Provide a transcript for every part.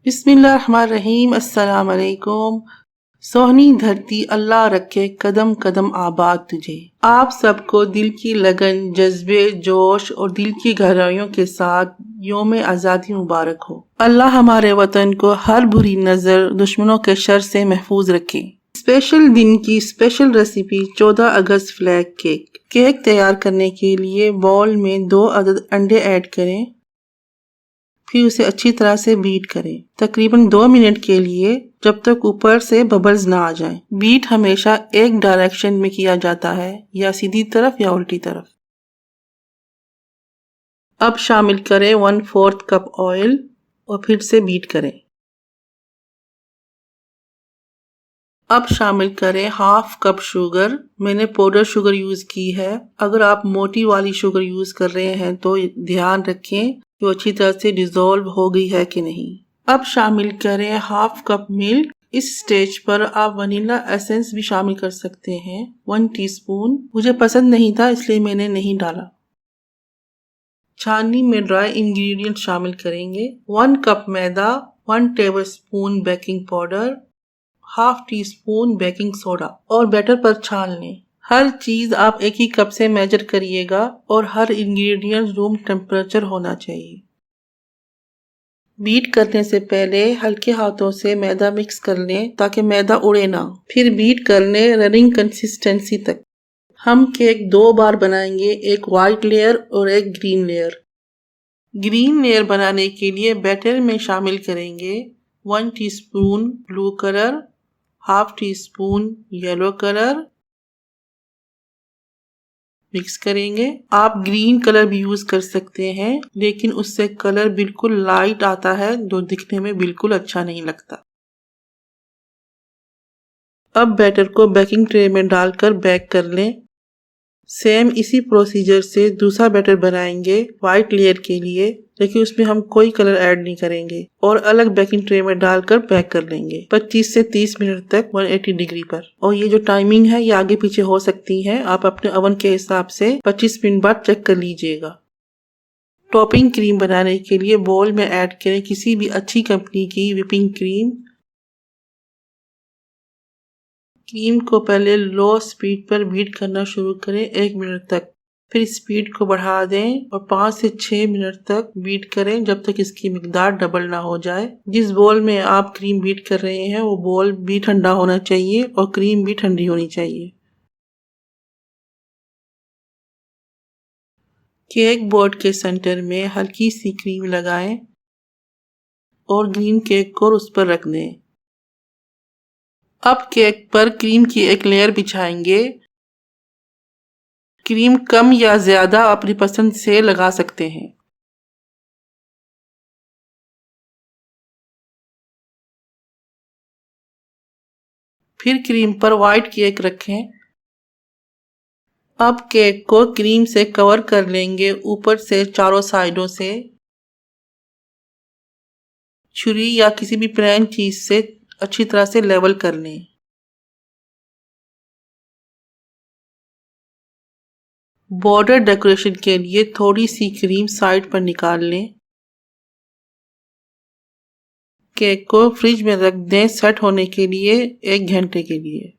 बिस्मिल्लाहिर्रहमानिर्रहीम। अस्सलाम वालेकुम। सोहनी धरती अल्लाह रखे कदम कदम आबाद तुझे। आप सबको दिल की लगन, जज्बे, जोश और दिल की गहराइयों के साथ योम आज़ादी मुबारक हो। अल्लाह हमारे वतन को हर बुरी नज़र, दुश्मनों के शर से महफूज रखे। स्पेशल दिन की स्पेशल रेसिपी 14 अगस्त फ्लैग केक। केक तैयार करने के लिए बाउल में 2 अदद अंडे ऐड करें, फिर उसे अच्छी तरह से बीट करें तकरीबन 2 मिनट के लिए, जब तक ऊपर से बबल्स ना आ जाएं। बीट हमेशा एक डायरेक्शन में किया जाता है, या सीधी तरफ या उल्टी तरफ। अब शामिल करें 1/4 कप ऑयल और फिर से बीट करें। अब शामिल करें 1/2 कप शुगर। मैंने पाउडर शुगर यूज की है। अगर आप मोटी वाली शुगर यूज कर रहे हैं तो ध्यान रखें कि वो अच्छी तरह से डिजोल्व हो गई है कि नहीं। अब शामिल करें 1/2 कप मिल्क। इस स्टेज पर आप वनीला एसेंस भी शामिल कर सकते हैं, 1 टीस्पून। मुझे पसंद नहीं था इसलिए मैंने नहीं डाला। छाननी में ड्राई इंग्रेडिएंट शामिल करेंगे। 1 कप मैदा, 1 tablespoon baking powder, 1/2 teaspoon baking soda और बैटर पर छान लें। हर चीज आप एक ही कप से मेजर करिएगा और हर इंग्रेडिएंट रूम टेम्परेचर होना चाहिए। बीट करने से पहले हल्के हाथों से मैदा मिक्स कर लें ताकि मैदा उड़े ना। फिर बीट कर लें रनिंग कंसिस्टेंसी तक। हम केक 2 बार बनाएंगे, एक वाइट लेयर और एक ग्रीन लेयर। ग्रीन लेयर बनाने के लिए बैटर में शामिल करेंगे 1 teaspoon blue colour, 1/2 teaspoon yellow colour. Mix करेंगे। आप ग्रीन कलर भी यूज कर सकते हैं, लेकिन उससे कलर बिल्कुल लाइट आता है जो दिखने में बिल्कुल अच्छा नहीं लगता। अब बैटर को बेकिंग ट्रे में डालकर बेक कर लें। सेम इसी प्रोसीजर से दूसरा बैटर बनाएंगे व्हाइट लेयर के लिए, लेकिन उसमें हम कोई कलर ऐड नहीं करेंगे और अलग बेकिंग ट्रे में डालकर बेक कर लेंगे 25 से 30 मिनट तक 180 डिग्री पर। और ये जो टाइमिंग है ये आगे पीछे हो सकती है, आप अपने ओवन के हिसाब से 25 मिनट बाद चेक कर लीजिएगा। टॉपिंग क्रीम बनाने के लिए बोल में ऐड करें किसी भी अच्छी कंपनी की व्हिपिंग क्रीम। क्रीम को पहले लो स्पीड पर बीट करना शुरू करें 1 मिनट तक, फिर स्पीड को बढ़ा दें और 5 से 6 मिनट तक बीट करें जब तक इसकी मिकदार डबल ना हो जाए। जिस बोल में आप क्रीम बीट कर रहे हैं वो बोल भी ठंडा होना चाहिए और क्रीम भी ठंडी होनी चाहिए। केक बोर्ड के सेंटर में हल्की सी क्रीम लगाएं और ग्रीन केक को उस पर रख दें। अब केक पर क्रीम की एक लेयर बिछाएंगे। क्रीम कम या ज्यादा अपनी पसंद से लगा सकते हैं। फिर क्रीम पर व्हाइट केक रखें। अब केक को क्रीम से कवर कर लेंगे ऊपर से चारों साइडों से। छुरी या किसी भी प्लेन चीज से अच्छी तरह से लेवल कर लें। बॉर्डर डेकोरेशन के लिए थोड़ी सी क्रीम साइड पर निकाल लें। केक को फ्रिज में रख दें सेट होने के लिए 1 घंटे के लिए।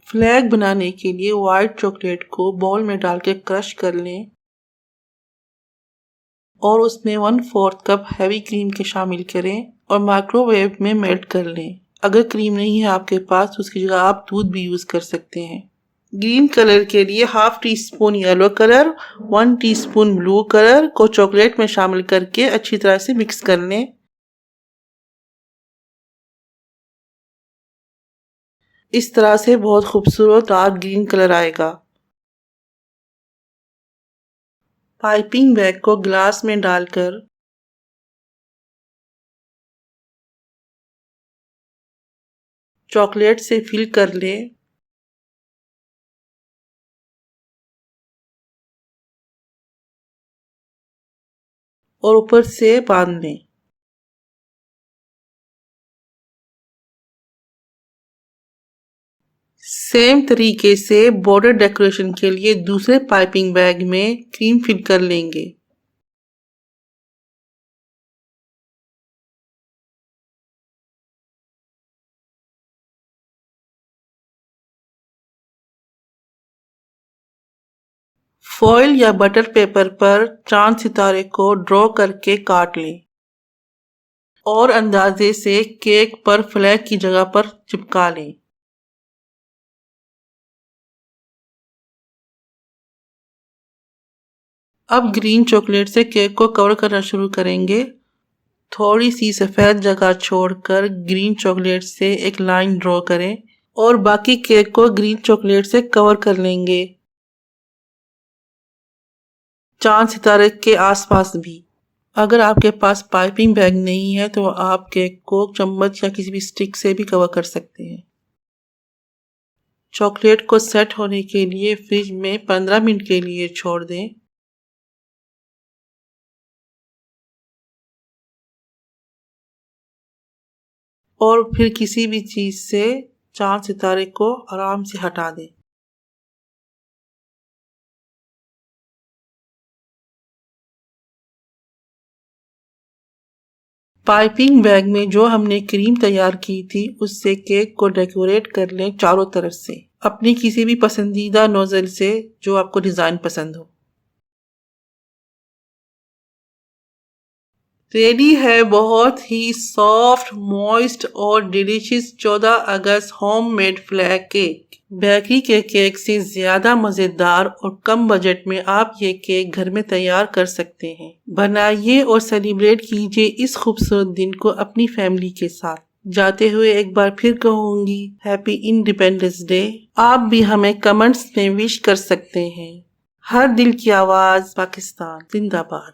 फ्लैग बनाने के लिए व्हाइट चॉकलेट को बाउल में डाल के क्रश कर लें और उसमें 1/4 कप हैवी क्रीम के शामिल करें और माइक्रोवेव में मेल्ट कर लें। अगर क्रीम नहीं है आपके पास तो उसकी जगह आप दूध भी यूज कर सकते हैं। ग्रीन कलर के लिए 1/2 teaspoon yellow colour, 1 teaspoon blue colour को चॉकलेट में शामिल करके अच्छी तरह से मिक्स कर लें। इस तरह से बहुत खूबसूरत डार्क ग्रीन कलर आएगा। पाइपिंग बैग को ग्लास में डालकर चॉकलेट से फिल कर लें और ऊपर से बांध लें। सेम तरीके से बॉर्डर डेकोरेशन के लिए दूसरे पाइपिंग बैग में क्रीम फिल कर लेंगे। फॉइल या बटर पेपर पर चांद सितारे को ड्रॉ करके काट लें और अंदाजे से केक पर फ्लैग की जगह पर चिपका लें। अब ग्रीन चॉकलेट से केक को कवर करना शुरू करेंगे। थोड़ी सी सफेद जगह छोड़कर ग्रीन चॉकलेट से एक लाइन ड्रॉ करें और बाकी केक को ग्रीन चॉकलेट से कवर कर लेंगे, चांद सितारे के आसपास भी। अगर आपके पास पाइपिंग बैग नहीं है तो आप केक को चम्मच या किसी भी स्टिक से भी कवर कर सकते हैं। चॉकलेट को सेट होने के लिए फ्रिज में 15 मिनट के लिए छोड़ दें। और फिर किसी भी चीज से चांद सितारे को आराम से हटा दें। पाइपिंग बैग में जो हमने क्रीम तैयार की थी उससे केक को डेकोरेट कर लें चारों तरफ से, अपनी किसी भी पसंदीदा नोजल से जो आपको डिजाइन पसंद हो। रेडी है बहुत ही सॉफ्ट, मॉइस्ट और डिलीशियस 14 अगस्त होममेड फ्लैग केक। बेकरी के केक से ज्यादा मजेदार और कम बजट में आप ये केक घर में तैयार कर सकते हैं। बनाइए और सेलिब्रेट कीजिए इस खूबसूरत दिन को अपनी फैमिली के साथ। जाते हुए एक बार फिर कहूंगी हैप्पी इंडिपेंडेंस डे। आप भी हमें कमेंट्स में विश कर सकते हैं। हर दिल की आवाज, पाकिस्तान जिंदाबाद।